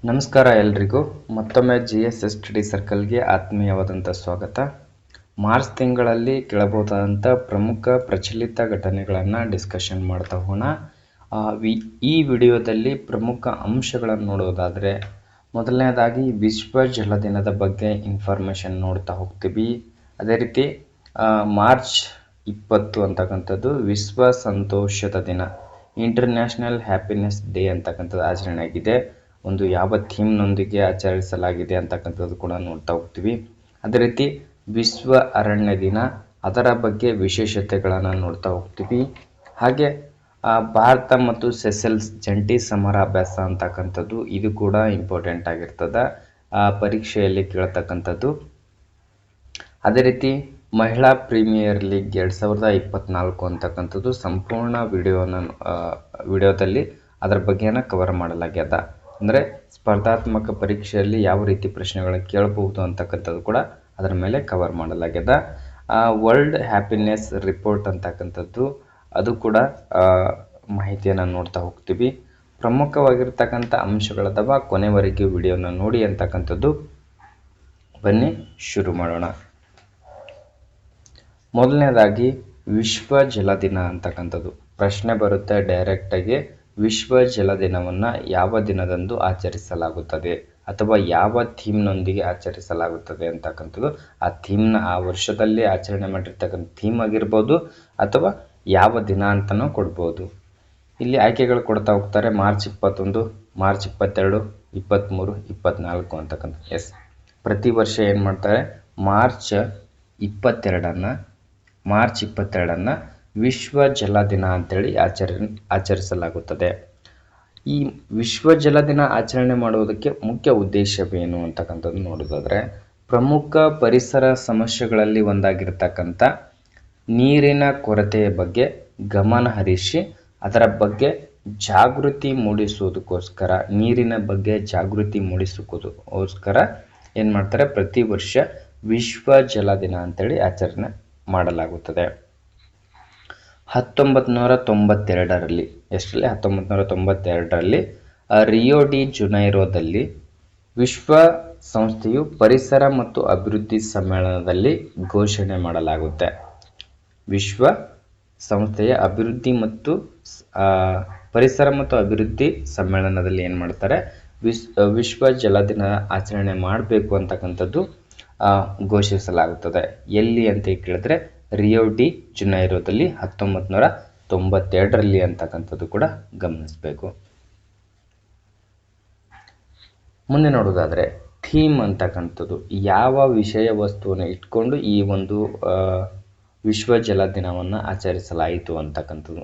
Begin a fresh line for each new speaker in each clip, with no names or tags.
ನಮಸ್ಕಾರ ಎಲ್ರಿಗೂ. ಮತ್ತೊಮ್ಮೆ GS ಸ್ಟಡಿ ಸರ್ಕಲ್ಗೆ ಆತ್ಮೀಯವಾದಂಥ ಸ್ವಾಗತ. ಮಾರ್ಚ್ ತಿಂಗಳಲ್ಲಿ ಕೇಳಬಹುದಾದಂಥ ಪ್ರಮುಖ ಪ್ರಚಲಿತ ಘಟನೆಗಳನ್ನು ಡಿಸ್ಕಷನ್ ಮಾಡ್ತಾ ಹೋಗೋಣ. ಈ ವಿಡಿಯೋದಲ್ಲಿ ಪ್ರಮುಖ ಅಂಶಗಳನ್ನು ನೋಡೋದಾದರೆ, ಮೊದಲನೇದಾಗಿ ವಿಶ್ವ ಜಲ ದಿನದ ಬಗ್ಗೆ ಇನ್ಫಾರ್ಮೇಷನ್ ನೋಡ್ತಾ ಹೋಗ್ತೀವಿ. ಅದೇ ರೀತಿ ಮಾರ್ಚ್ 20 ಅಂತಕ್ಕಂಥದ್ದು ವಿಶ್ವ ಸಂತೋಷದ ದಿನ, ಇಂಟರ್ನ್ಯಾಷನಲ್ ಹ್ಯಾಪಿನೆಸ್ ಡೇ ಅಂತಕ್ಕಂಥದ್ದು ಆಚರಣೆ ಆಗಿದೆ. ಒಂದು ಯಾವ ಥೀಮ್ನೊಂದಿಗೆ ಆಚರಿಸಲಾಗಿದೆ ಅಂತಕ್ಕಂಥದ್ದು ಕೂಡ ನೋಡ್ತಾ ಹೋಗ್ತೀವಿ. ಅದೇ ರೀತಿ ವಿಶ್ವ ಅರಣ್ಯ ದಿನ, ಅದರ ಬಗ್ಗೆ ವಿಶೇಷತೆಗಳನ್ನು ನೋಡ್ತಾ ಹೋಗ್ತೀವಿ. ಹಾಗೆ ಭಾರತ ಮತ್ತು ಸೆಸೆಲ್ಸ್ ಜಂಟಿ ಸಮರಾಭ್ಯಾಸ ಅಂತಕ್ಕಂಥದ್ದು ಇದು ಕೂಡ ಇಂಪಾರ್ಟೆಂಟ್ ಆಗಿರ್ತದೆ, ಪರೀಕ್ಷೆಯಲ್ಲಿ ಕೇಳ್ತಕ್ಕಂಥದ್ದು. ಅದೇ ರೀತಿ ಮಹಿಳಾ ಪ್ರೀಮಿಯರ್ ಲೀಗ್ 2024 ಅಂತಕ್ಕಂಥದ್ದು ಸಂಪೂರ್ಣ ವಿಡಿಯೋದಲ್ಲಿ ಅದರ ಬಗ್ಗೆನ ಕವರ್ ಮಾಡಲಾಗ್ಯದ. ಅಂದರೆ ಸ್ಪರ್ಧಾತ್ಮಕ ಪರೀಕ್ಷೆಯಲ್ಲಿ ಯಾವ ರೀತಿ ಪ್ರಶ್ನೆಗಳನ್ನು ಕೇಳಬಹುದು ಅಂತಕ್ಕಂಥದ್ದು ಕೂಡ ಅದರ ಮೇಲೆ ಕವರ್ ಮಾಡಲಾಗ್ಯದ. ವರ್ಲ್ಡ್ ಹ್ಯಾಪಿನೆಸ್ ರಿಪೋರ್ಟ್ ಅಂತಕ್ಕಂಥದ್ದು ಅದು ಕೂಡ ಮಾಹಿತಿಯನ್ನು ನೋಡ್ತಾ ಹೋಗ್ತೀವಿ. ಪ್ರಮುಖವಾಗಿರ್ತಕ್ಕಂಥ ಅಂಶಗಳದವ, ಕೊನೆವರೆಗೆ ವಿಡಿಯೋನ ನೋಡಿ ಅಂತಕ್ಕಂಥದ್ದು. ಬನ್ನಿ ಶುರು ಮಾಡೋಣ. ಮೊದಲನೇದಾಗಿ ವಿಶ್ವ ಜಲ ದಿನ ಅಂತಕ್ಕಂಥದ್ದು ಪ್ರಶ್ನೆ ಬರುತ್ತೆ ಡೈರೆಕ್ಟಾಗಿ. ವಿಶ್ವ ಜಲ ದಿನವನ್ನು ಯಾವ ದಿನದಂದು ಆಚರಿಸಲಾಗುತ್ತದೆ ಅಥವಾ ಯಾವ ಥೀಮ್ನೊಂದಿಗೆ ಆಚರಿಸಲಾಗುತ್ತದೆ ಅಂತಕ್ಕಂಥದ್ದು, ಆ ಥೀಮ್ನ ಆ ವರ್ಷದಲ್ಲಿ ಆಚರಣೆ ಮಾಡಿರ್ತಕ್ಕಂಥ ಥೀಮ್ ಆಗಿರ್ಬೋದು ಅಥವಾ ಯಾವ ದಿನ ಅಂತಲೂ ಕೊಡ್ಬೋದು. ಇಲ್ಲಿ ಆಯ್ಕೆಗಳು ಕೊಡ್ತಾ ಹೋಗ್ತಾರೆ. ಮಾರ್ಚ್ 21, ಮಾರ್ಚ್ 22, 23, 24 ಅಂತಕ್ಕಂಥ. ಪ್ರತಿ ವರ್ಷ ಏನು ಮಾಡ್ತಾರೆ, ಮಾರ್ಚ್ 22ನ್ನು ವಿಶ್ವ ಜಲ ದಿನ ಅಂತೇಳಿ ಆಚರಿಸಲಾಗುತ್ತದೆ. ಈ ವಿಶ್ವ ಜಲ ದಿನ ಆಚರಣೆ ಮಾಡುವುದಕ್ಕೆ ಮುಖ್ಯ ಉದ್ದೇಶವೇನು ಅಂತಕ್ಕಂಥದ್ದು ನೋಡೋದಾದರೆ, ಪ್ರಮುಖ ಪರಿಸರ ಸಮಸ್ಯೆಗಳಲ್ಲಿ ಒಂದಾಗಿರ್ತಕ್ಕಂಥ ನೀರಿನ ಕೊರತೆಯ ಬಗ್ಗೆ ಗಮನ ಹರಿಸಿ ಅದರ ಬಗ್ಗೆ ಜಾಗೃತಿ ಮೂಡಿಸುವುದಕ್ಕೋಸ್ಕರ, ನೀರಿನ ಬಗ್ಗೆ ಜಾಗೃತಿ ಮೂಡಿಸುವುದಕ್ಕೋಸ್ಕರ ಏನು ಮಾಡ್ತಾರೆ, ಪ್ರತಿ ವರ್ಷ ವಿಶ್ವ ಜಲ ದಿನ ಅಂತೇಳಿ ಆಚರಣೆ ಮಾಡಲಾಗುತ್ತದೆ. 1992ರಲ್ಲಿ 1992ರಲ್ಲಿ ರಿಯೋ ಡಿ ಜುನೈರೋದಲ್ಲಿ ವಿಶ್ವ ಸಂಸ್ಥೆಯು ಪರಿಸರ ಮತ್ತು ಅಭಿವೃದ್ಧಿ ಸಮ್ಮೇಳನದಲ್ಲಿ ಘೋಷಣೆ ಮಾಡಲಾಗುತ್ತೆ. ವಿಶ್ವ ಸಂಸ್ಥೆಯ ಅಭಿವೃದ್ಧಿ ಮತ್ತು ಪರಿಸರ ಮತ್ತು ಅಭಿವೃದ್ಧಿ ಸಮ್ಮೇಳನದಲ್ಲಿ ಏನು ಮಾಡ್ತಾರೆ, ವಿಶ್ವ ಜಲ ದಿನ ಆಚರಣೆ ಮಾಡಬೇಕು ಅಂತಕ್ಕಂಥದ್ದು ಘೋಷಿಸಲಾಗುತ್ತದೆ. ಎಲ್ಲಿ ಅಂತ ಕೇಳಿದ್ರೆ ರಿಯೋ ಡಿ ಜುನೈರೋದಲ್ಲಿ 1992ರಲ್ಲಿ ಅಂತಕ್ಕಂಥದ್ದು ಕೂಡ ಗಮನಿಸಬೇಕು. ಮುಂದೆ ನೋಡೋದಾದರೆ ಥೀಮ್ ಅಂತಕ್ಕಂಥದ್ದು ಯಾವ ವಿಷಯ ವಸ್ತುವನ್ನು ಇಟ್ಕೊಂಡು ಈ ಒಂದು ವಿಶ್ವ ಜಲ ದಿನವನ್ನು ಆಚರಿಸಲಾಯಿತು ಅಂತಕ್ಕಂಥದ್ದು.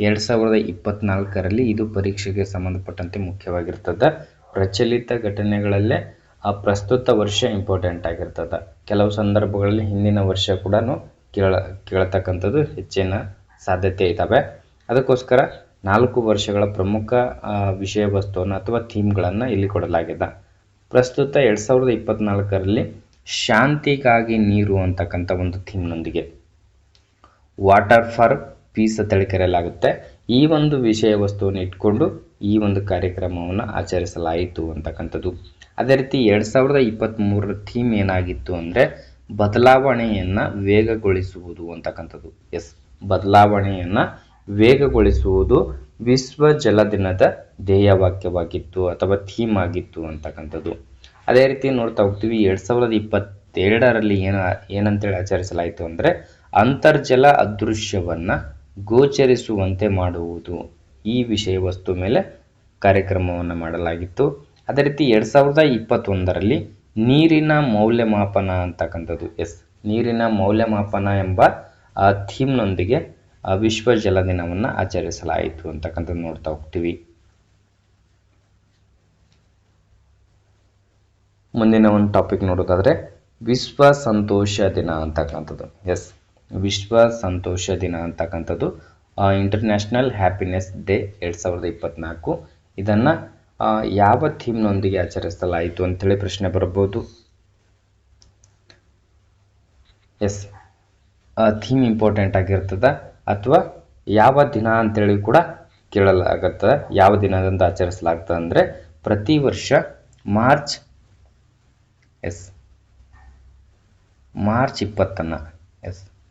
2024ರಲ್ಲಿ ಇದು ಪರೀಕ್ಷೆಗೆ ಸಂಬಂಧಪಟ್ಟಂತೆ ಮುಖ್ಯವಾಗಿರ್ತದೆ. ಪ್ರಚಲಿತ ಘಟನೆಗಳಲ್ಲೇ ಪ್ರಸ್ತುತ ವರ್ಷ ಇಂಪಾರ್ಟೆಂಟ್ ಆಗಿರ್ತದೆ. ಕೆಲವು ಸಂದರ್ಭಗಳಲ್ಲಿ ಹಿಂದಿನ ವರ್ಷ ಕೂಡ ಕೇಳತಕ್ಕಂಥದ್ದು ಹೆಚ್ಚಿನ ಸಾಧ್ಯತೆ ಇದ್ದಾವೆ. ಅದಕ್ಕೋಸ್ಕರ 4 ವರ್ಷಗಳ ಪ್ರಮುಖ ವಿಷಯ ವಸ್ತುವನ್ನು ಅಥವಾ ಥೀಮ್ಗಳನ್ನು ಇಲ್ಲಿ ಕೊಡಲಾಗಿದೆ. ಪ್ರಸ್ತುತ 2024ರಲ್ಲಿ ಶಾಂತಿಗಾಗಿ ನೀರು ಅಂತಕ್ಕಂಥ ಒಂದು ಥೀಮ್ನೊಂದಿಗೆ ವಾಟರ್ ಫಾರ್ ಪೀಸ್ ಅಂತೇಳಿ ಕರೆಯಲಾಗುತ್ತೆ. ಈ ಒಂದು ವಿಷಯ ವಸ್ತುವನ್ನು ಇಟ್ಕೊಂಡು ಈ ಒಂದು ಕಾರ್ಯಕ್ರಮವನ್ನು ಆಚರಿಸಲಾಯಿತು ಅಂತಕ್ಕಂಥದ್ದು. ಅದೇ ರೀತಿ 2023ರ ಥೀಮ್ ಏನಾಗಿತ್ತು ಅಂದರೆ ಬದಲಾವಣೆಯನ್ನು ವೇಗಗೊಳಿಸುವುದು ಅಂತಕ್ಕಂಥದ್ದು. ಬದಲಾವಣೆಯನ್ನು ವೇಗಗೊಳಿಸುವುದು ವಿಶ್ವ ಜಲ ದಿನದ ಧ್ಯೇಯವಾಕ್ಯವಾಗಿತ್ತು ಅಥವಾ ಥೀಮ್ ಆಗಿತ್ತು ಅಂತಕ್ಕಂಥದ್ದು. ಅದೇ ರೀತಿ ನೋಡ್ತಾ ಹೋಗ್ತೀವಿ. 2022ರಲ್ಲಿ ಏನಂತೇಳಿ ಆಚರಿಸಲಾಯಿತು ಅಂದರೆ ಅಂತರ್ಜಲ ಅದೃಶ್ಯವನ್ನು ಗೋಚರಿಸುವಂತೆ ಮಾಡುವುದು. ಈ ವಿಷಯ ವಸ್ತು ಮೇಲೆ ಕಾರ್ಯಕ್ರಮವನ್ನು ಮಾಡಲಾಗಿತ್ತು. ಅದೇ ರೀತಿ 2021ರಲ್ಲಿ ನೀರಿನ ಮೌಲ್ಯಮಾಪನ ಅಂತಕ್ಕಂಥದ್ದು. ನೀರಿನ ಮೌಲ್ಯಮಾಪನ ಎಂಬ ಥೀಮ್ನೊಂದಿಗೆ ವಿಶ್ವ ಜಲ ದಿನವನ್ನು ಆಚರಿಸಲಾಯಿತು ಅಂತಕ್ಕಂಥದ್ದು ನೋಡ್ತಾ ಹೋಗ್ತೀವಿ. ಮುಂದಿನ ಒಂದು ಟಾಪಿಕ್ ನೋಡೋದಾದರೆ ವಿಶ್ವ ಸಂತೋಷ ದಿನ ಅಂತಕ್ಕಂಥದ್ದು. ವಿಶ್ವ ಸಂತೋಷ ದಿನ ಅಂತಕ್ಕಂಥದ್ದು ಇಂಟರ್ನ್ಯಾಷನಲ್ ಹ್ಯಾಪಿನೆಸ್ ಡೇ 2024. ಇದನ್ನು ಯಾವ ಥೀಮ್ನೊಂದಿಗೆ ಆಚರಿಸಲಾಯಿತು ಅಂಥೇಳಿ ಪ್ರಶ್ನೆ ಬರಬಹುದು. ಥೀಮ್ ಇಂಪಾರ್ಟೆಂಟ್ ಆಗಿರ್ತದೆ ಅಥವಾ ಯಾವ ದಿನ ಅಂತೇಳಿ ಕೂಡ ಕೇಳಲಾಗುತ್ತದೆ. ಯಾವ ದಿನದಂದು ಆಚರಿಸಲಾಗ್ತದೆ ಅಂದರೆ ಪ್ರತಿ ವರ್ಷ ಮಾರ್ಚ್ ಮಾರ್ಚ್ 20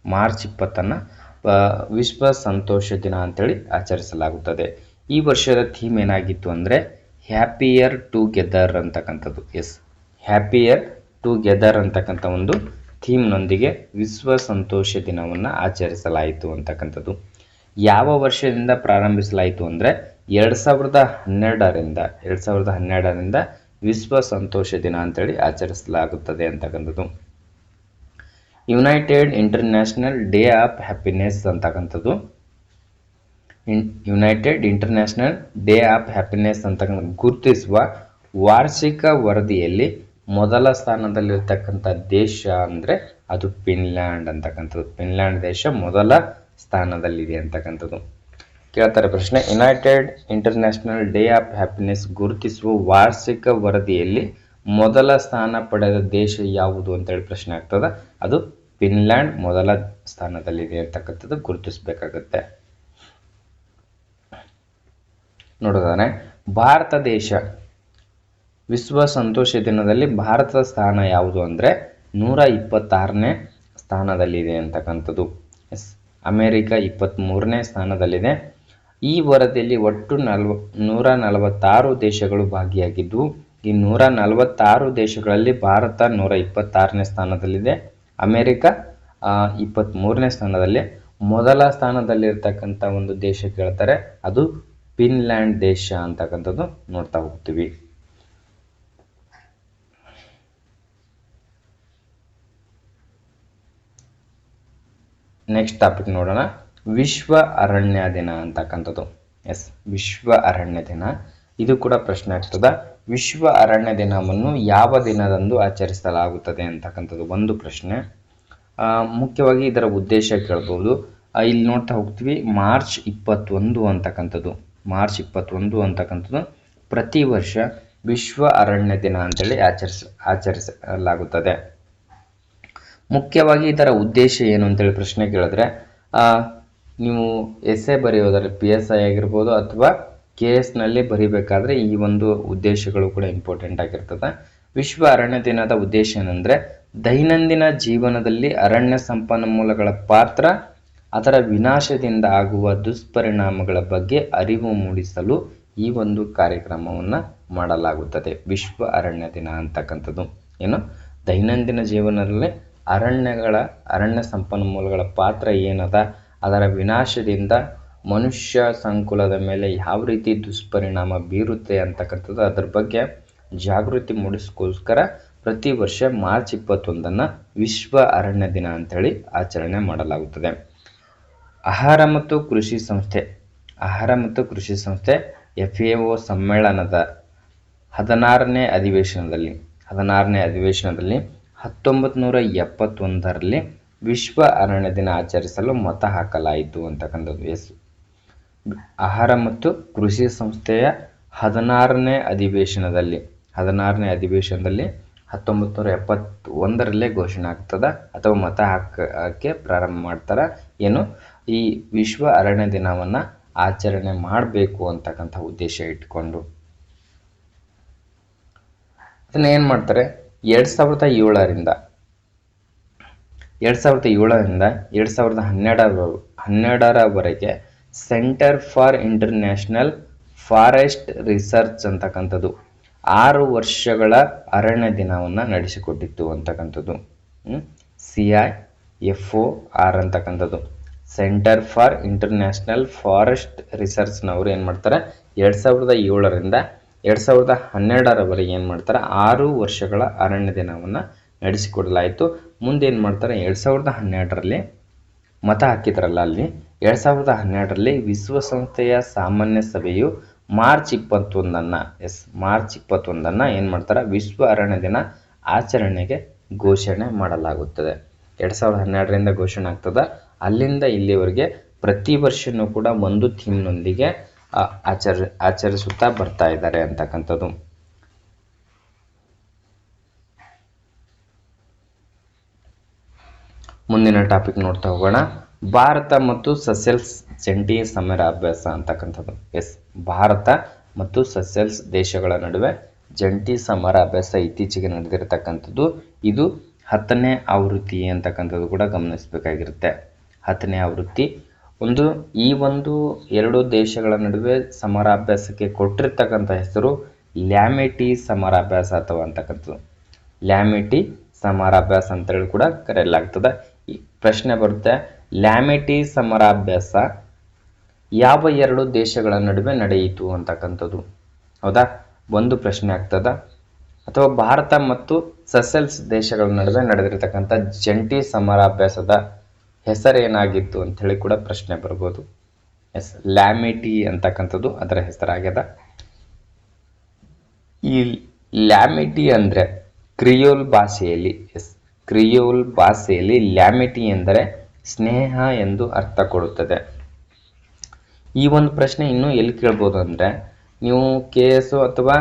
ಮಾರ್ಚ್ 20 ವಿಶ್ವ ಸಂತೋಷ ದಿನ ಅಂತೇಳಿ ಆಚರಿಸಲಾಗುತ್ತದೆ. ಈ ವರ್ಷದ ಥೀಮ್ ಏನಾಗಿತ್ತು ಅಂದರೆ ಹ್ಯಾಪಿಯರ್ ಟುಗೆದರ್ ಅಂತಕ್ಕಂಥದ್ದು. ಹ್ಯಾಪಿಯರ್ ಟುಗೆದರ್ ಅಂತಕ್ಕಂಥ ಒಂದು ಥೀಮ್ನೊಂದಿಗೆ ವಿಶ್ವ ಸಂತೋಷ ದಿನವನ್ನು ಆಚರಿಸಲಾಯಿತು ಅಂತಕ್ಕಂಥದ್ದು. ಯಾವ ವರ್ಷದಿಂದ ಪ್ರಾರಂಭಿಸಲಾಯಿತು ಅಂದರೆ 2012ರಿಂದ ವಿಶ್ವ ಸಂತೋಷ ದಿನ ಅಂತೇಳಿ ಆಚರಿಸಲಾಗುತ್ತದೆ ಅಂತಕ್ಕಂಥದ್ದು. United International Day of Happiness ಅಂತಕ್ಕಂಥದ್ದು. United International Day of Happiness ಅಂತಕ್ಕಂಥ ಗುರುತಿಸುವ ವಾರ್ಷಿಕ ವರದಿಯಲ್ಲಿ ಮೊದಲ ಸ್ಥಾನದಲ್ಲಿರ್ತಕ್ಕಂಥ ದೇಶ ಅಂದರೆ ಅದು ಫಿನ್ಲ್ಯಾಂಡ್ ಅಂತಕ್ಕಂಥದ್ದು. ಫಿನ್ಲ್ಯಾಂಡ್ ದೇಶ ಮೊದಲ ಸ್ಥಾನದಲ್ಲಿದೆ ಅಂತಕ್ಕಂಥದ್ದು. ಕೇಳ್ತಾರೆ ಪ್ರಶ್ನೆ, United International Day of happiness ಗುರುತಿಸುವ ವಾರ್ಷಿಕ ವರದಿಯಲ್ಲಿ ಮೊದಲ ಸ್ಥಾನ ಪಡೆದ ದೇಶ ಯಾವುದು ಅಂತೇಳಿ ಪ್ರಶ್ನೆ ಆಗ್ತದೆ. ಅದು ಫಿನ್ಲ್ಯಾಂಡ್ ಮೊದಲ ಸ್ಥಾನದಲ್ಲಿದೆ ಅಂತಕ್ಕಂಥದ್ದು ಗುರುತಿಸಬೇಕಾಗುತ್ತೆ. ನೋಡೋದಾದ್ರೆ ಭಾರತ ದೇಶ ವಿಶ್ವ ಸಂತೋಷ ದಿನದಲ್ಲಿ ಭಾರತದ ಸ್ಥಾನ ಯಾವುದು ಅಂದರೆ 126ನೇ ಸ್ಥಾನದಲ್ಲಿದೆ ಅಂತಕ್ಕಂಥದ್ದು. ಅಮೆರಿಕ 23ನೇ ಸ್ಥಾನದಲ್ಲಿದೆ. ಈ ವರದಿಯಲ್ಲಿ ಒಟ್ಟು 146 ದೇಶಗಳು ಭಾಗಿಯಾಗಿದ್ದು, ಈ 146 ದೇಶಗಳಲ್ಲಿ ಭಾರತ 126ನೇ ಸ್ಥಾನದಲ್ಲಿದೆ. ಅಮೆರಿಕ 23ನೇ ಸ್ಥಾನದಲ್ಲಿ. ಮೊದಲ ಸ್ಥಾನದಲ್ಲಿರ್ತಕ್ಕಂಥ ಒಂದು ದೇಶ ಕೇಳ್ತಾರೆ, ಅದು ಫಿನ್ಲ್ಯಾಂಡ್ ದೇಶ ಅಂತಕ್ಕಂಥದ್ದು ನೋಡ್ತಾ ಹೋಗ್ತೀವಿ. ನೆಕ್ಸ್ಟ್ ಟಾಪಿಕ್ ನೋಡೋಣ, ವಿಶ್ವ ಅರಣ್ಯ ದಿನ ಅಂತಕ್ಕಂಥದ್ದು. ವಿಶ್ವ ಅರಣ್ಯ ದಿನ, ಇದು ಕೂಡ ಪ್ರಶ್ನೆ ಆಗ್ತದೆ. ವಿಶ್ವ ಅರಣ್ಯ ದಿನವನ್ನು ಯಾವ ದಿನದಂದು ಆಚರಿಸಲಾಗುತ್ತದೆ ಅಂತಕ್ಕಂಥದ್ದು ಒಂದು ಪ್ರಶ್ನೆ. ಮುಖ್ಯವಾಗಿ ಇದರ ಉದ್ದೇಶ ಕೇಳ್ಬೋದು. ಇಲ್ಲಿ ನೋಡ್ತಾ ಹೋಗ್ತೀವಿ, ಮಾರ್ಚ್ 21 ಅಂತಕ್ಕಂಥದ್ದು. ಮಾರ್ಚ್ 21 ಅಂತಕ್ಕಂಥದ್ದು ಪ್ರತಿ ವರ್ಷ ವಿಶ್ವ ಅರಣ್ಯ ದಿನ ಅಂತೇಳಿ ಆಚರಿಸಲಾಗುತ್ತದೆ. ಮುಖ್ಯವಾಗಿ ಇದರ ಉದ್ದೇಶ ಏನು ಅಂತೇಳಿ ಪ್ರಶ್ನೆ ಕೇಳಿದ್ರೆ, ನೀವು ಎಸ್ಸೆ ಬರೆಯೋದಾದ್ರೆ PSI ಆಗಿರ್ಬೋದು ಅಥವಾ KSನಲ್ಲಿ ಬರಿಬೇಕಾದ್ರೆ ಈ ಒಂದು ಉದ್ದೇಶಗಳು ಕೂಡ ಇಂಪಾರ್ಟೆಂಟ್ ಆಗಿರ್ತದೆ. ವಿಶ್ವ ಅರಣ್ಯ ದಿನದ ಉದ್ದೇಶ ಏನಂದರೆ ದೈನಂದಿನ ಜೀವನದಲ್ಲಿ ಅರಣ್ಯ ಸಂಪನ್ಮೂಲಗಳ ಪಾತ್ರ, ಅದರ ವಿನಾಶದಿಂದ ಆಗುವ ದುಷ್ಪರಿಣಾಮಗಳ ಬಗ್ಗೆ ಅರಿವು ಮೂಡಿಸಲು ಈ ಒಂದು ಕಾರ್ಯಕ್ರಮವನ್ನು ಮಾಡಲಾಗುತ್ತದೆ. ವಿಶ್ವ ಅರಣ್ಯ ದಿನ ಅಂತಕ್ಕಂಥದ್ದು ಏನು, ದೈನಂದಿನ ಜೀವನದಲ್ಲಿ ಅರಣ್ಯ ಸಂಪನ್ಮೂಲಗಳ ಪಾತ್ರ ಏನದ, ಅದರ ವಿನಾಶದಿಂದ ಮನುಷ್ಯ ಸಂಕುಲದ ಮೇಲೆ ಯಾವ ರೀತಿ ದುಷ್ಪರಿಣಾಮ ಬೀರುತ್ತೆ ಅಂತಕ್ಕಂಥದ್ದು, ಅದರ ಬಗ್ಗೆ ಜಾಗೃತಿ ಮೂಡಿಸೋಸ್ಕರ ಪ್ರತಿ ವರ್ಷ ಮಾರ್ಚ್ 21 ವಿಶ್ವ ಅರಣ್ಯ ದಿನ ಅಂತೇಳಿ ಆಚರಣೆ ಮಾಡಲಾಗುತ್ತದೆ. ಆಹಾರ ಮತ್ತು ಕೃಷಿ ಸಂಸ್ಥೆ FAO ಸಮ್ಮೇಳನದ 16ನೇ ಅಧಿವೇಶನದಲ್ಲಿ 1971ರಲ್ಲಿ ವಿಶ್ವ ಅರಣ್ಯ ದಿನ ಆಚರಿಸಲು ಮತ ಹಾಕಲಾಯಿತು ಅಂತಕ್ಕಂಥದ್ದು. ಆಹಾರ ಮತ್ತು ಕೃಷಿ ಸಂಸ್ಥೆಯ 16ನೇ ಅಧಿವೇಶನದಲ್ಲಿ 1971ರಲ್ಲೇ ಘೋಷಣೆ ಆಗ್ತದೆ ಅಥವಾ ಮತ ಹಾಕಕ್ಕೆ ಪ್ರಾರಂಭ ಮಾಡ್ತಾರೆ. ಏನು, ಈ ವಿಶ್ವ ಅರಣ್ಯ ದಿನವನ್ನು ಆಚರಣೆ ಮಾಡಬೇಕು ಅಂತಕ್ಕಂಥ ಉದ್ದೇಶ ಇಟ್ಕೊಂಡು ಅದನ್ನ ಏನು ಮಾಡ್ತಾರೆ, 2007ರಿಂದ 2012ರವರೆಗೆ centre for international forest research ಅಂತಕ್ಕಂಥದ್ದು 6 ವರ್ಷಗಳ ಅರಣ್ಯ ದಿನವನ್ನು ನಡೆಸಿಕೊಟ್ಟಿತ್ತು ಅಂತಕ್ಕಂಥದ್ದು. CIFOR ಅಂತಕ್ಕಂಥದ್ದು, ಸೆಂಟರ್ ಫಾರ್ ಇಂಟರ್ನ್ಯಾಷನಲ್ ಫಾರೆಸ್ಟ್ ರಿಸರ್ಚ್ನವರು ಏನು ಮಾಡ್ತಾರೆ, 2007ರಿಂದ 2012ರವರೆಗೆ ಏನು ಮಾಡ್ತಾರೆ, 6 ವರ್ಷಗಳ ಅರಣ್ಯ ದಿನವನ್ನು ನಡೆಸಿಕೊಡಲಾಯಿತು. ಮುಂದೆ ಏನು ಮಾಡ್ತಾರೆ, 2012ರಲ್ಲಿ ಮತ ಹಾಕಿದ್ರಲ್ಲ, ಅಲ್ಲಿ 2012ರಲ್ಲಿ ವಿಶ್ವಸಂಸ್ಥೆಯ ಸಾಮಾನ್ಯ ಸಭೆಯು ಮಾರ್ಚ್ 21 ಏನು ಮಾಡ್ತಾರೆ, ವಿಶ್ವ ಅರಣ್ಯ ದಿನ ಆಚರಣೆಗೆ ಘೋಷಣೆ ಮಾಡಲಾಗುತ್ತದೆ. 2012ರಿಂದ ಘೋಷಣೆ ಆಗ್ತದೆ. ಅಲ್ಲಿಂದ ಇಲ್ಲಿವರೆಗೆ ಪ್ರತಿ ವರ್ಷನೂ ಕೂಡ ಒಂದು ಥೀಮ್ನೊಂದಿಗೆ ಆಚರಿಸುತ್ತಾ ಬರ್ತಾ ಇದ್ದಾರೆ ಅಂತಕ್ಕಂಥದ್ದು. ಮುಂದಿನ ಟಾಪಿಕ್ ನೋಡ್ತಾ ಹೋಗೋಣ, ಭಾರತ ಮತ್ತು ಸೆಸೆಲ್ಸ್ ಜಂಟಿ ಸಮರಾಭ್ಯಾಸ ಅಂತಕ್ಕಂಥದ್ದು. ಭಾರತ ಮತ್ತು ಸೆಸೆಲ್ಸ್ ದೇಶಗಳ ನಡುವೆ ಜಂಟಿ ಸಮರಾಭ್ಯಾಸ ಇತ್ತೀಚೆಗೆ ನಡೆದಿರತಕ್ಕಂಥದ್ದು. ಇದು 10ನೇ ಆವೃತ್ತಿ ಅಂತಕ್ಕಂಥದ್ದು ಕೂಡ ಗಮನಿಸಬೇಕಾಗಿರುತ್ತೆ. 10ನೇ ಆವೃತ್ತಿ ಈ ಒಂದು ಎರಡು ದೇಶಗಳ ನಡುವೆ ಸಮರಾಭ್ಯಾಸಕ್ಕೆ ಕೊಟ್ಟಿರ್ತಕ್ಕಂಥ ಹೆಸರು ಲ್ಯಾಮಿಟಿ ಸಮರಾಭ್ಯಾಸ ಅಥವಾ ಅಂತಕ್ಕಂಥದ್ದು. ಲ್ಯಾಮಿಟಿ ಸಮರಾಭ್ಯಾಸ ಅಂತೇಳಿ ಕೂಡ ಕರೆಯಲಾಗ್ತದೆ. ಈ ಪ್ರಶ್ನೆ ಬರುತ್ತೆ, ಲ್ಯಾಮಿಟಿ ಸಮರಾಭ್ಯಾಸ ಯಾವ ಎರಡು ದೇಶಗಳ ನಡುವೆ ನಡೆಯಿತು ಅಂತಕ್ಕಂಥದ್ದು. ಹೌದಾ, ಒಂದು ಪ್ರಶ್ನೆ ಆಗ್ತದ. ಅಥವಾ ಭಾರತ ಮತ್ತು ಸೆಸೆಲ್ಸ್ ದೇಶಗಳ ನಡುವೆ ನಡೆದಿರತಕ್ಕಂಥ ಜಂಟಿ ಸಮರಾಭ್ಯಾಸದ ಹೆಸರೇನಾಗಿತ್ತು ಅಂತ ಹೇಳಿ ಕೂಡ ಪ್ರಶ್ನೆ ಬರ್ಬೋದು. ಎಸ್, ಲ್ಯಾಮಿಟಿ ಅಂತಕ್ಕಂಥದ್ದು ಅದರ ಹೆಸರಾಗ್ಯದ. ಈ ಲ್ಯಾಮಿಟಿ ಅಂದರೆ ಕ್ರಿಯೋಲ್ ಭಾಷೆಯಲ್ಲಿ ಲ್ಯಾಮಿಟಿ ಎಂದರೆ ಸ್ನೇಹ ಎಂದು ಅರ್ಥ ಕೊಡುತ್ತದೆ. ಈ ಒಂದು ಪ್ರಶ್ನೆ ಇನ್ನೂ ಎಲ್ಲಿ ಕೇಳ್ಬೋದು ಅಂದರೆ, ನೀವು KS ಅಥವಾ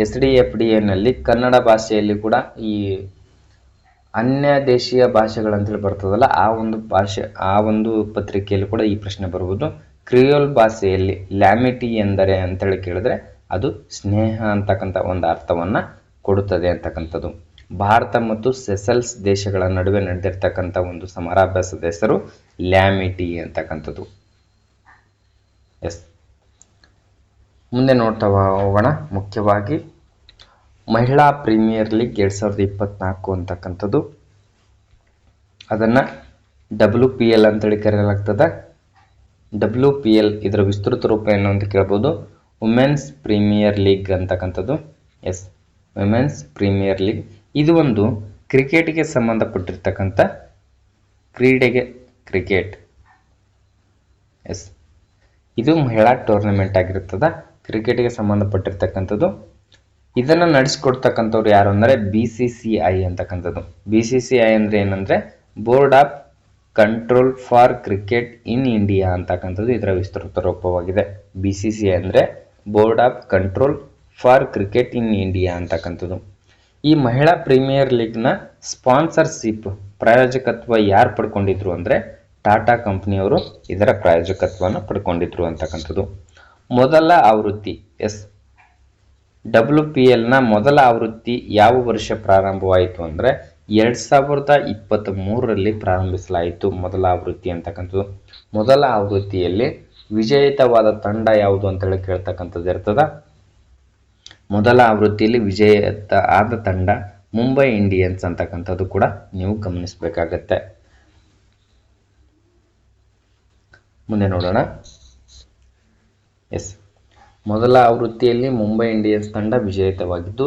SDFDA ಕನ್ನಡ ಭಾಷೆಯಲ್ಲಿ ಕೂಡ ಈ ಅನ್ಯ ದೇಶೀಯ ಭಾಷೆಗಳಂತೇಳಿ ಬರ್ತದಲ್ಲ, ಆ ಒಂದು ಪತ್ರಿಕೆಯಲ್ಲಿ ಕೂಡ ಈ ಪ್ರಶ್ನೆ ಬರ್ಬೋದು. ಕ್ರಿಯೋಲ್ ಭಾಷೆಯಲ್ಲಿ ಲ್ಯಾಮಿಟಿ ಎಂದರೆ ಅಂತೇಳಿ ಕೇಳಿದ್ರೆ ಅದು ಸ್ನೇಹ ಅಂತಕ್ಕಂಥ ಒಂದು ಅರ್ಥವನ್ನು ಕೊಡುತ್ತದೆ ಅಂತಕ್ಕಂಥದ್ದು. ಭಾರತ ಮತ್ತು ಸೆಸೆಲ್ಸ್ ದೇಶಗಳ ನಡುವೆ ನಡೆದಿರ್ತಕ್ಕಂಥ ಒಂದು ಸಮರಾಭ್ಯಾಸದ ಹೆಸರು ಲ್ಯಾಮಿಟಿ ಅಂತಕ್ಕಂಥದ್ದು. ಎಸ್, ಮುಂದೆ ನೋಡ್ತಾ ಹೋಗೋಣ. ಮುಖ್ಯವಾಗಿ ಮಹಿಳಾ ಪ್ರೀಮಿಯರ್ ಲೀಗ್ 2024 ಅಂತಕ್ಕಂಥದ್ದು, ಅದನ್ನು WPL ಅಂತೇಳಿ ಕರೆಯಲಾಗ್ತದೆ. WPL ಇದರ ವಿಸ್ತೃತ ರೂಪ ಏನು ಅಂತ ಕೇಳ್ಬೋದು, ವುಮೆನ್ಸ್ ಪ್ರೀಮಿಯರ್ ಲೀಗ್ ಅಂತಕ್ಕಂಥದ್ದು. ಎಸ್, ವುಮೆನ್ಸ್ ಪ್ರೀಮಿಯರ್ ಲೀಗ್ ಇದು ಒಂದು ಕ್ರಿಕೆಟ್ಗೆ ಸಂಬಂಧಪಟ್ಟಿರ್ತಕ್ಕಂಥ ಕ್ರಿಕೆಟ್. ಎಸ್, ಇದು ಮಹಿಳಾ ಟೂರ್ನಮೆಂಟ್ ಆಗಿರ್ತದ, ಕ್ರಿಕೆಟ್ಗೆ ಸಂಬಂಧಪಟ್ಟಿರ್ತಕ್ಕಂಥದ್ದು. ಇದನ್ನು ನಡೆಸಿಕೊಡ್ತಕ್ಕಂಥವ್ರು ಯಾರು ಅಂದರೆ BCCI ಅಂತಕ್ಕಂಥದ್ದು. BCCI ಅಂದರೆ ಏನಂದರೆ board of control for cricket in India ಅಂತಕ್ಕಂಥದ್ದು ಇದರ ವಿಸ್ತೃತ ರೂಪವಾಗಿದೆ. BCCI ಅಂದರೆ board of control for cricket in India ಅಂತಕ್ಕಂಥದ್ದು. ಈ ಮಹಿಳಾ ಪ್ರೀಮಿಯರ್ ಲೀಗ್ನ ಸ್ಪಾನ್ಸರ್ಶಿಪ್ ಪ್ರಾಯೋಜಕತ್ವ ಯಾರು ಪಡ್ಕೊಂಡಿದ್ರು ಅಂದರೆ ಟಾಟಾ ಕಂಪ್ನಿಯವರು ಇದರ ಪ್ರಾಯೋಜಕತ್ವವನ್ನು ಪಡ್ಕೊಂಡಿದ್ರು ಅಂತಕ್ಕಂಥದ್ದು. ಮೊದಲ ಆವೃತ್ತಿ WPLನ ಮೊದಲ ಆವೃತ್ತಿ ಯಾವ ವರ್ಷ ಪ್ರಾರಂಭವಾಯಿತು ಅಂದರೆ 2023ರಲ್ಲಿ ಪ್ರಾರಂಭಿಸಲಾಯಿತು ಮೊದಲ ಆವೃತ್ತಿ ಅಂತಕ್ಕಂಥದ್ದು. ಮೊದಲ ಆವೃತ್ತಿಯಲ್ಲಿ ವಿಜೇತವಾದ ತಂಡ ಯಾವುದು ಅಂತೇಳಿ ಕೇಳ್ತಕ್ಕಂಥದ್ದು ಇರ್ತದ. ಮೊದಲ ಆವೃತ್ತಿಯಲ್ಲಿ ವಿಜೇತ ಆದ ತಂಡ ಮುಂಬೈ ಇಂಡಿಯನ್ಸ್ ಅಂತಕ್ಕಂಥದ್ದು ಕೂಡ ನೀವು ಗಮನಿಸಬೇಕಾಗತ್ತೆ. ಮುಂದೆ ನೋಡೋಣ. ಎಸ್, ಮೊದಲ ಆವೃತ್ತಿಯಲ್ಲಿ ಮುಂಬೈ ಇಂಡಿಯನ್ಸ್ ತಂಡ ವಿಜೇತವಾಗಿದ್ದು,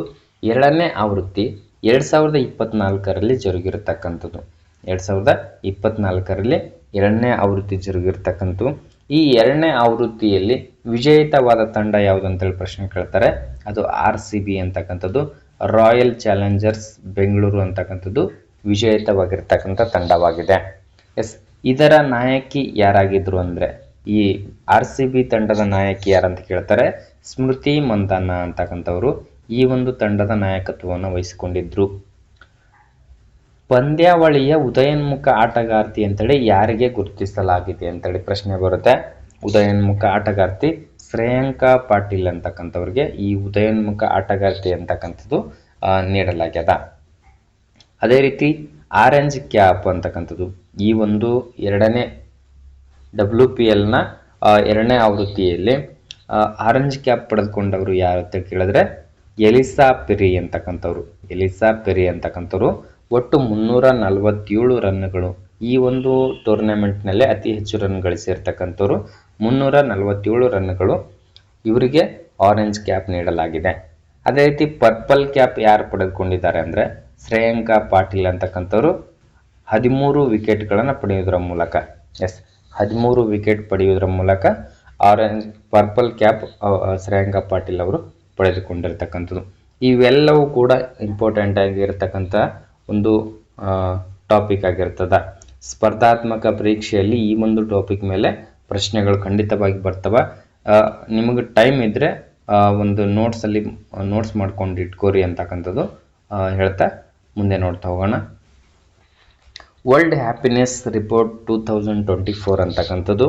ಎರಡನೇ ಆವೃತ್ತಿ 2024ರಲ್ಲಿ ಜರುಗಿರತಕ್ಕಂಥದ್ದು. 2024ರಲ್ಲಿ ಎರಡನೇ ಆವೃತ್ತಿ ಜರುಗಿರತಕ್ಕಂಥದ್ದು. ಈ ಎರಡನೇ ಆವೃತ್ತಿಯಲ್ಲಿ ವಿಜೇತವಾದ ತಂಡ ಯಾವುದು ಅಂತೇಳಿ ಪ್ರಶ್ನೆ ಕೇಳ್ತಾರೆ. ಅದು RCB ಅಂತಕ್ಕಂಥದ್ದು, ರಾಯಲ್ ಚಾಲೆಂಜರ್ಸ್ ಬೆಂಗಳೂರು ಅಂತಕ್ಕಂಥದ್ದು ವಿಜೇತವಾಗಿರ್ತಕ್ಕಂಥ ತಂಡವಾಗಿದೆ. ಎಸ್, ಇದರ ನಾಯಕಿ ಯಾರಾಗಿದ್ರು ಅಂದರೆ ಈ RCB ತಂಡದ ನಾಯಕಿ ಯಾರಂತ ಕೇಳ್ತಾರೆ, ಸ್ಮೃತಿ ಮಂದಣ್ಣ ಅಂತಕ್ಕಂಥವ್ರು ಈ ಒಂದು ತಂಡದ ನಾಯಕತ್ವವನ್ನು ವಹಿಸಿಕೊಂಡಿದ್ರು. ಪಂದ್ಯಾವಳಿಯ ಉದಯೋನ್ಮುಖ ಆಟಗಾರ್ತಿ ಅಂತೇಳಿ ಯಾರಿಗೆ ಗುರುತಿಸಲಾಗಿದೆ ಅಂತೇಳಿ ಪ್ರಶ್ನೆ ಬರುತ್ತೆ. ಉದಯೋನ್ಮುಖ ಆಟಗಾರ್ತಿ ಶ್ರೇಯಾಂಕಾ ಪಾಟೀಲ್ ಅಂತಕ್ಕಂಥವ್ರಿಗೆ ಈ ಉದಯೋನ್ಮುಖ ಆಟಗಾರ್ತಿ ಅಂತಕ್ಕಂಥದ್ದು ನೀಡಲಾಗ್ಯದ. ಅದೇ ರೀತಿ ಆರೆಂಜ್ ಕ್ಯಾಪ್ ಅಂತಕ್ಕಂಥದ್ದು ಈ ಒಂದು ಎರಡನೇ WPLನ ಎರಡನೇ ಆವೃತ್ತಿಯಲ್ಲಿ ಆರೆಂಜ್ ಕ್ಯಾಪ್ ಪಡೆದುಕೊಂಡವರು ಯಾರು ಅಂತ ಕೇಳಿದ್ರೆ ಎಲಿಸಾ ಪೆರಿ ಅಂತಕ್ಕಂಥವ್ರು ಒಟ್ಟು 347 ರನ್ಗಳು. ಈ ಒಂದು ಟೂರ್ನಮೆಂಟ್ನಲ್ಲಿ ಅತಿ ಹೆಚ್ಚು ರನ್ ಗಳಿಸಿರ್ತಕ್ಕಂಥವ್ರು 347 ರನ್ಗಳು. ಇವರಿಗೆ ಆರೆಂಜ್ ಕ್ಯಾಪ್ ನೀಡಲಾಗಿದೆ. ಅದೇ ರೀತಿ ಪರ್ಪಲ್ ಕ್ಯಾಪ್ ಯಾರು ಪಡೆದುಕೊಂಡಿದ್ದಾರೆ ಅಂದರೆ ಶ್ರೇಯಾಂಕಾ ಪಾಟೀಲ್ ಅಂತಕ್ಕಂಥವ್ರು 13 ವಿಕೆಟ್ಗಳನ್ನು ಪಡೆಯುವುದರ ಮೂಲಕ 13 ವಿಕೆಟ್ ಪಡೆಯುವುದರ ಮೂಲಕ ಪರ್ಪಲ್ ಕ್ಯಾಪ್ ಶ್ರೇಯಾಂಕಾ ಪಾಟೀಲ್ ಅವರು ಪಡೆದುಕೊಂಡಿರ್ತಕ್ಕಂಥದ್ದು. ಇವೆಲ್ಲವೂ ಕೂಡ ಇಂಪಾರ್ಟೆಂಟ್ ಆಗಿರ್ತಕ್ಕಂಥ ಒಂದು ಟಾಪಿಕ್ ಆಗಿರ್ತದೆ. ಸ್ಪರ್ಧಾತ್ಮಕ ಪರೀಕ್ಷೆಯಲ್ಲಿ ಈ ಒಂದು ಟಾಪಿಕ್ ಮೇಲೆ ಪ್ರಶ್ನೆಗಳು ಖಂಡಿತವಾಗಿ ಬರ್ತವೆ. ನಿಮಗೆ ಟೈಮ್ ಇದ್ದರೆ ಒಂದು ನೋಟ್ಸ್ ಮಾಡ್ಕೊಂಡು ಇಟ್ಕೋರಿ ಅಂತಕ್ಕಂಥದ್ದು ಹೇಳ್ತಾ ಮುಂದೆ ನೋಡ್ತಾ ಹೋಗೋಣ. ವರ್ಲ್ಡ್ ಹ್ಯಾಪಿನೆಸ್ ರಿಪೋರ್ಟ್ 2024 ಅಂತಕ್ಕಂಥದ್ದು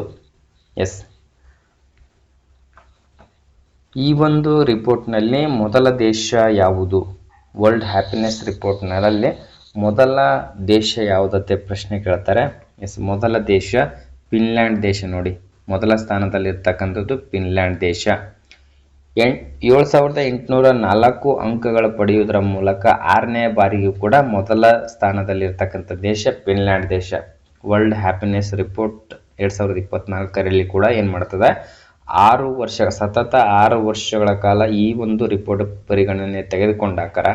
ಈ ಒಂದು ರಿಪೋರ್ಟ್ನಲ್ಲಿ ಮೊದಲ ದೇಶ ಯಾವುದು? ವರ್ಲ್ಡ್ ಹ್ಯಾಪಿನೆಸ್ ರಿಪೋರ್ಟ್ನಲ್ಲಿ ಮೊದಲ ದೇಶ ಯಾವುದಂತೆ ಪ್ರಶ್ನೆ ಕೇಳ್ತಾರೆ. ಮೊದಲ ದೇಶ ಫಿನ್ಲ್ಯಾಂಡ್ ದೇಶ. ನೋಡಿ, ಮೊದಲ ಸ್ಥಾನದಲ್ಲಿರ್ತಕ್ಕಂಥದ್ದು ಫಿನ್ಲ್ಯಾಂಡ್ ದೇಶ. 7,804 ಅಂಕಗಳು ಪಡೆಯುವುದರ ಮೂಲಕ 6ನೇ ಬಾರಿಗೂ ಕೂಡ ಮೊದಲ ಸ್ಥಾನದಲ್ಲಿರ್ತಕ್ಕಂಥ ದೇಶ ಫಿನ್ಲ್ಯಾಂಡ್ ದೇಶ. ವರ್ಲ್ಡ್ ಹ್ಯಾಪಿನೆಸ್ ರಿಪೋರ್ಟ್ 2024ರಲ್ಲಿ ಕೂಡ ಏನು ಮಾಡ್ತದೆ, 6 ವರ್ಷಗಳ ಕಾಲ ಈ ಒಂದು ರಿಪೋರ್ಟ್ ಪರಿಗಣನೆ ತೆಗೆದುಕೊಂಡಾಕರ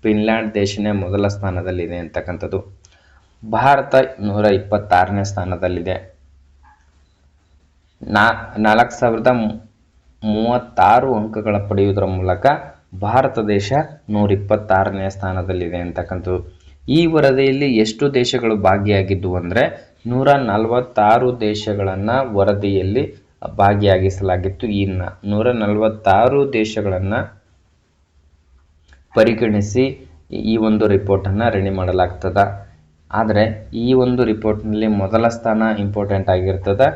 ಫಿನ್ಲ್ಯಾಂಡ್ ದೇಶನೇ ಮೊದಲ ಸ್ಥಾನದಲ್ಲಿದೆ ಅಂತಕ್ಕಂಥದ್ದು. ಭಾರತ 126ನೇ ಸ್ಥಾನದಲ್ಲಿದೆ. 4,036 ಅಂಕಗಳ ಪಡೆಯುವುದರ ಮೂಲಕ ಭಾರತ ದೇಶ 126ನೇ ಸ್ಥಾನದಲ್ಲಿದೆ ಅಂತಕ್ಕಂಥದ್ದು. ಈ ವರದಿಯಲ್ಲಿ ಎಷ್ಟು ದೇಶಗಳು ಭಾಗಿಯಾಗಿದ್ದು ಅಂದರೆ 146 ದೇಶಗಳನ್ನು ವರದಿಯಲ್ಲಿ ಭಾಗಿಯಾಗಿಸಲಾಗಿತ್ತು. ಈ 146 ದೇಶಗಳನ್ನು ಪರಿಗಣಿಸಿ ಈ ಒಂದು ರಿಪೋರ್ಟನ್ನು ರೆಡಿ ಮಾಡಲಾಗ್ತದೆ. ಆದರೆ ಈ ಒಂದು ರಿಪೋರ್ಟ್ನಲ್ಲಿ ಮೊದಲ ಸ್ಥಾನ ಇಂಪಾರ್ಟೆಂಟ್ ಆಗಿರ್ತದೆ,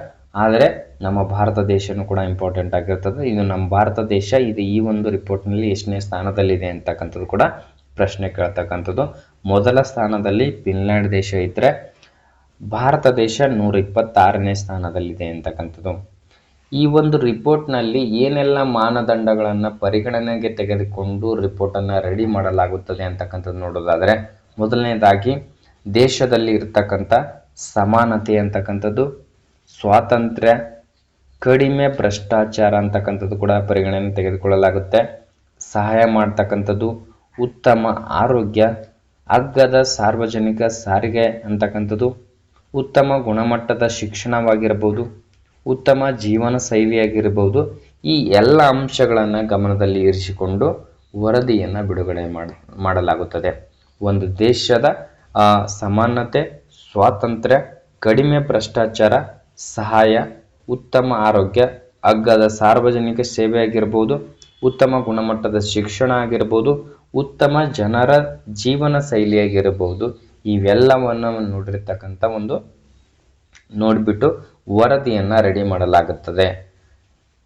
ಆದರೆ ನಮ್ಮ ಭಾರತ ದೇಶನೂ ಕೂಡ ಇಂಪಾರ್ಟೆಂಟ್ ಆಗಿರ್ತದೆ. ಇದು ನಮ್ಮ ಭಾರತ ದೇಶ ಇದು ಈ ಒಂದು ರಿಪೋರ್ಟ್ನಲ್ಲಿ ಎಷ್ಟನೇ ಸ್ಥಾನದಲ್ಲಿದೆ ಅಂತಕ್ಕಂಥದ್ದು ಕೂಡ ಪ್ರಶ್ನೆ ಕೇಳ್ತಕ್ಕಂಥದ್ದು. ಮೊದಲ ಸ್ಥಾನದಲ್ಲಿ ಫಿನ್ಲ್ಯಾಂಡ್ ದೇಶ ಇದ್ದರೆ ಭಾರತ ದೇಶ 126ನೇ ಸ್ಥಾನದಲ್ಲಿದೆ ಅಂತಕ್ಕಂಥದ್ದು. ಈ ಒಂದು ರಿಪೋರ್ಟ್ನಲ್ಲಿ ಏನೆಲ್ಲ ಮಾನದಂಡಗಳನ್ನು ಪರಿಗಣನೆಗೆ ತೆಗೆದುಕೊಂಡು ರಿಪೋರ್ಟನ್ನು ರೆಡಿ ಮಾಡಲಾಗುತ್ತದೆ ಅಂತಕ್ಕಂಥದ್ದು ನೋಡೋದಾದರೆ, ಮೊದಲನೇದಾಗಿ ದೇಶದಲ್ಲಿ ಇರ್ತಕ್ಕಂಥ ಸಮಾನತೆ ಅಂತಕ್ಕಂಥದ್ದು, ಸ್ವಾತಂತ್ರ್ಯ, ಕಡಿಮೆ ಭ್ರಷ್ಟಾಚಾರ ಅಂತಕ್ಕಂಥದ್ದು ಕೂಡ ಪರಿಗಣನೆ ತೆಗೆದುಕೊಳ್ಳಲಾಗುತ್ತೆ. ಸಹಾಯ ಮಾಡ್ತಕ್ಕಂಥದ್ದು, ಉತ್ತಮ ಆರೋಗ್ಯ, ಅಗ್ಗದ ಸಾರ್ವಜನಿಕ ಸಾರಿಗೆ ಅಂತಕ್ಕಂಥದ್ದು, ಉತ್ತಮ ಗುಣಮಟ್ಟದ ಶಿಕ್ಷಣವಾಗಿರಬಹುದು, ಉತ್ತಮ ಜೀವನ ಶೈಲಿಯಾಗಿರಬಹುದು. ಈ ಎಲ್ಲ ಅಂಶಗಳನ್ನು ಗಮನದಲ್ಲಿ ಇರಿಸಿಕೊಂಡು ವರದಿಯನ್ನು ಬಿಡುಗಡೆ ಮಾಡಲಾಗುತ್ತದೆ. ಒಂದು ದೇಶದ ಸಮಾನತೆ, ಸ್ವಾತಂತ್ರ್ಯ, ಕಡಿಮೆ ಭ್ರಷ್ಟಾಚಾರ, ಸಹಾಯ, ಉತ್ತಮ ಆರೋಗ್ಯ, ಅಗ್ಗದ ಸಾರ್ವಜನಿಕ ಸೇವೆ ಆಗಿರ್ಬೋದು, ಉತ್ತಮ ಗುಣಮಟ್ಟದ ಶಿಕ್ಷಣ ಆಗಿರ್ಬೋದು, ಉತ್ತಮ ಜನರ ಜೀವನ ಶೈಲಿಯಾಗಿರಬಹುದು. ಇವೆಲ್ಲವನ್ನು ನೋಡಿಬಿಟ್ಟು ವರದಿಯನ್ನು ರೆಡಿ ಮಾಡಲಾಗುತ್ತದೆ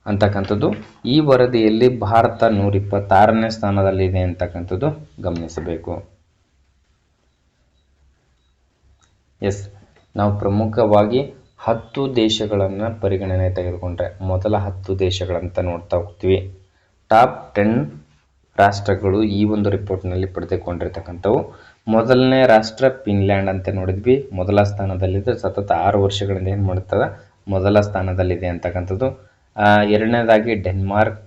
ಅಂತಕ್ಕಂಥದ್ದು. ಈ ವರದಿಯಲ್ಲಿ ಭಾರತ 126ನೇ ಸ್ಥಾನದಲ್ಲಿದೆ ಅಂತಕ್ಕಂಥದ್ದು ಗಮನಿಸಬೇಕು. ನಾವು ಪ್ರಮುಖವಾಗಿ 10 ದೇಶಗಳನ್ನು ಪರಿಗಣನೆ ತೆಗೆದುಕೊಂಡ್ರೆ ಮೊದಲ 10 ದೇಶಗಳಂತ ನೋಡ್ತಾ ಹೋಗ್ತೀವಿ. ಟಾಪ್ 10 ರಾಷ್ಟ್ರಗಳು ಈ ಒಂದು ರಿಪೋರ್ಟ್ನಲ್ಲಿ ಪಡೆದುಕೊಂಡಿರ್ತಕ್ಕಂಥವು. ಮೊದಲನೇ ರಾಷ್ಟ್ರ ಫಿನ್ಲ್ಯಾಂಡ್ ಅಂತ ನೋಡಿದ್ವಿ, ಮೊದಲ ಸ್ಥಾನದಲ್ಲಿದೆ. ಸತತ 6 ವರ್ಷಗಳಿಂದ ಏನು ಮಾಡ್ತದೆ, ಮೊದಲ ಸ್ಥಾನದಲ್ಲಿದೆ ಅಂತಕ್ಕಂಥದ್ದು. ಎರಡನೇದಾಗಿ ಡೆನ್ಮಾರ್ಕ್,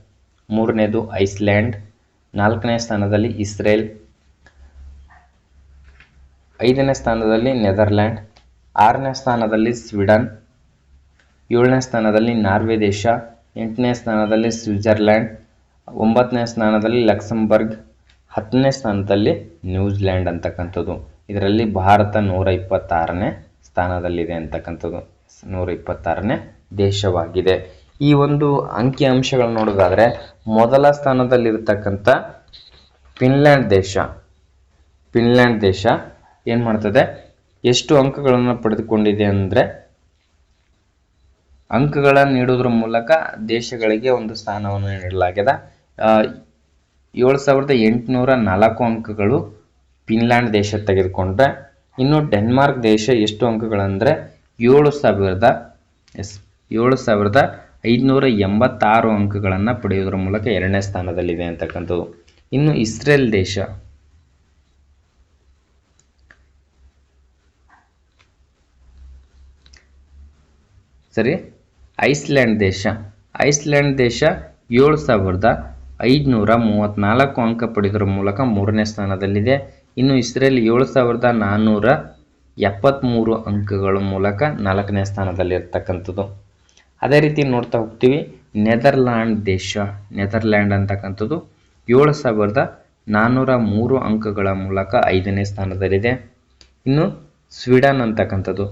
ಮೂರನೇದು ಐಸ್ಲ್ಯಾಂಡ್, 4ನೇ ಸ್ಥಾನದಲ್ಲಿ ಇಸ್ರೇಲ್, 5ನೇ ಸ್ಥಾನದಲ್ಲಿ ನೆದರ್ಲ್ಯಾಂಡ್, 6ನೇ ಸ್ಥಾನದಲ್ಲಿ ಸ್ವೀಡನ್, 7ನೇ ಸ್ಥಾನದಲ್ಲಿ ನಾರ್ವೆ ದೇಶ, 8ನೇ ಸ್ಥಾನದಲ್ಲಿ ಸ್ವಿಟ್ಜರ್ಲ್ಯಾಂಡ್, 9ನೇ ಸ್ಥಾನದಲ್ಲಿ ಲಕ್ಸಂಬರ್ಗ್, 10ನೇ ಸ್ಥಾನದಲ್ಲಿ ನ್ಯೂಜಿಲ್ಯಾಂಡ್ ಅಂತಕ್ಕಂಥದ್ದು. ಇದರಲ್ಲಿ ಭಾರತ 126ನೇ ಸ್ಥಾನದಲ್ಲಿದೆ ಅಂತಕ್ಕಂಥದ್ದು, 126ನೇ ದೇಶವಾಗಿದೆ. ಈ ಒಂದು ಅಂಕಿ ಅಂಶಗಳು ನೋಡೋದಾದರೆ ಮೊದಲ ಸ್ಥಾನದಲ್ಲಿರ್ತಕ್ಕಂಥ ಫಿನ್ಲ್ಯಾಂಡ್ ದೇಶ ಏನು ಮಾಡ್ತದೆ, ಎಷ್ಟು ಅಂಕಗಳನ್ನು ಪಡೆದುಕೊಂಡಿದೆ ಅಂದರೆ, ಅಂಕಗಳನ್ನು ನೀಡುವುದರ ಮೂಲಕ ದೇಶಗಳಿಗೆ ಒಂದು ಸ್ಥಾನವನ್ನು ನೀಡಲಾಗಿದೆ. 7,804 ಅಂಕಗಳು ಫಿನ್ಲ್ಯಾಂಡ್ ದೇಶ ತೆಗೆದುಕೊಂಡ್ರೆ, ಇನ್ನು ಡೆನ್ಮಾರ್ಕ್ ದೇಶ ಎಷ್ಟು ಅಂಕಗಳಂದರೆ 7,586 ಅಂಕಗಳನ್ನು ಪಡೆಯುವುದರ ಮೂಲಕ 2ನೇ ಸ್ಥಾನದಲ್ಲಿದೆ ಅಂತಕ್ಕಂಥದ್ದು. ಇನ್ನು ಇಸ್ರೇಲ್ ದೇಶ ಐಸ್ಲ್ಯಾಂಡ್ ದೇಶ 7,534 ಅಂಕ ಪಡೆಯುವುದರ ಮೂಲಕ 3ನೇ ಸ್ಥಾನದಲ್ಲಿದೆ. ಇನ್ನು ಇಸ್ರೇಲ್ 7,473 ಅಂಕಗಳ ಮೂಲಕ 4ನೇ ಸ್ಥಾನದಲ್ಲಿರ್ತಕ್ಕಂಥದ್ದು. ಅದೇ ರೀತಿ ನೋಡ್ತಾ ಹೋಗ್ತೀವಿ, ನೆದರ್ಲ್ಯಾಂಡ್ ಅಂತಕ್ಕಂಥದ್ದು 7,403 ಅಂಕಗಳ ಮೂಲಕ 5ನೇ ಸ್ಥಾನದಲ್ಲಿದೆ. ಇನ್ನು ಸ್ವೀಡನ್ ಅಂತಕ್ಕಂಥದ್ದು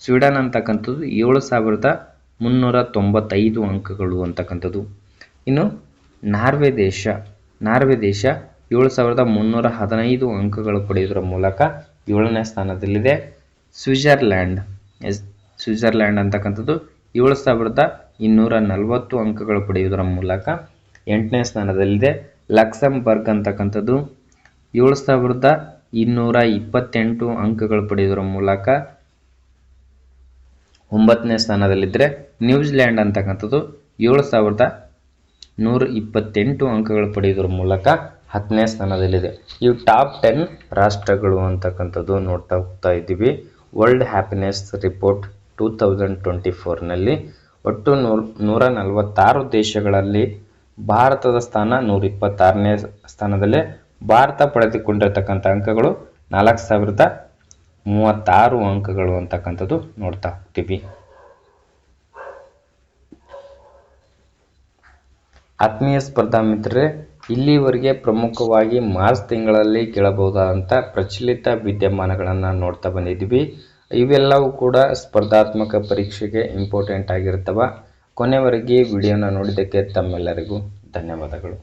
7,395 ಅಂಕಗಳು ಅಂತಕ್ಕಂಥದ್ದು. ಇನ್ನು ನಾರ್ವೆ ದೇಶ 7,315 ಅಂಕಗಳು ಪಡೆಯುವುದರ ಮೂಲಕ 7ನೇ ಸ್ಥಾನದಲ್ಲಿದೆ. ಸ್ವಿಟ್ಜರ್ಲ್ಯಾಂಡ್ ಅಂತಕ್ಕಂಥದ್ದು 7,240 ಅಂಕಗಳು ಪಡೆಯುವುದರ ಮೂಲಕ 8ನೇ ಸ್ಥಾನದಲ್ಲಿದೆ. ಲಕ್ಸಂಬರ್ಗ್ ಅಂತಕ್ಕಂಥದ್ದು 7228 ಅಂಕಗಳು ಪಡೆಯುವುದರ ಮೂಲಕ 9ನೇ ಸ್ಥಾನದಲ್ಲಿದ್ದರೆ, ನ್ಯೂಜಿಲ್ಯಾಂಡ್ ಅಂತಕ್ಕಂಥದ್ದು 7128 ಅಂಕಗಳು ಪಡೆಯುವುದರ ಮೂಲಕ 10ನೇ ಸ್ಥಾನದಲ್ಲಿದೆ. ಇವು ಟಾಪ್ 10 ರಾಷ್ಟ್ರಗಳು ಅಂತಕ್ಕಂಥದ್ದು ನೋಡ್ತಾ ಹೋಗ್ತಾ ಇದ್ದೀವಿ. ವರ್ಲ್ಡ್ ಹ್ಯಾಪಿನೆಸ್ ರಿಪೋರ್ಟ್ 2024ನಲ್ಲಿ ಒಟ್ಟು 146 ದೇಶಗಳಲ್ಲಿ ಭಾರತದ ಸ್ಥಾನ 126ನೇ ಸ್ಥಾನದಲ್ಲಿ. ಭಾರತ ಪಡೆದುಕೊಂಡಿರ್ತಕ್ಕಂಥ ಅಂಕಗಳು 4036 ಅಂಕಗಳು ಅಂತಕ್ಕಂಥದ್ದು ನೋಡ್ತಾ ಹೋಗ್ತೀವಿ. ಆತ್ಮೀಯ ಸ್ಪರ್ಧಾ ಮಿತ್ರರೇ, ಇಲ್ಲಿವರೆಗೆ ಪ್ರಮುಖವಾಗಿ ಮಾರ್ಚ್ ತಿಂಗಳಲ್ಲಿ ಕೇಳಬಹುದಾದಂಥ ಪ್ರಚಲಿತ ವಿದ್ಯಮಾನಗಳನ್ನು ನೋಡ್ತಾ ಬಂದಿದ್ದೀವಿ. ಇವೆಲ್ಲವೂ ಕೂಡ ಸ್ಪರ್ಧಾತ್ಮಕ ಪರೀಕ್ಷೆಗೆ ಇಂಪಾರ್ಟೆಂಟ್ ಆಗಿರ್ತವೆ. ಕೊನೆವರೆಗೆ ವಿಡಿಯೋನ ನೋಡಿದ್ದಕ್ಕೆ ತಮ್ಮೆಲ್ಲರಿಗೂ ಧನ್ಯವಾದಗಳು.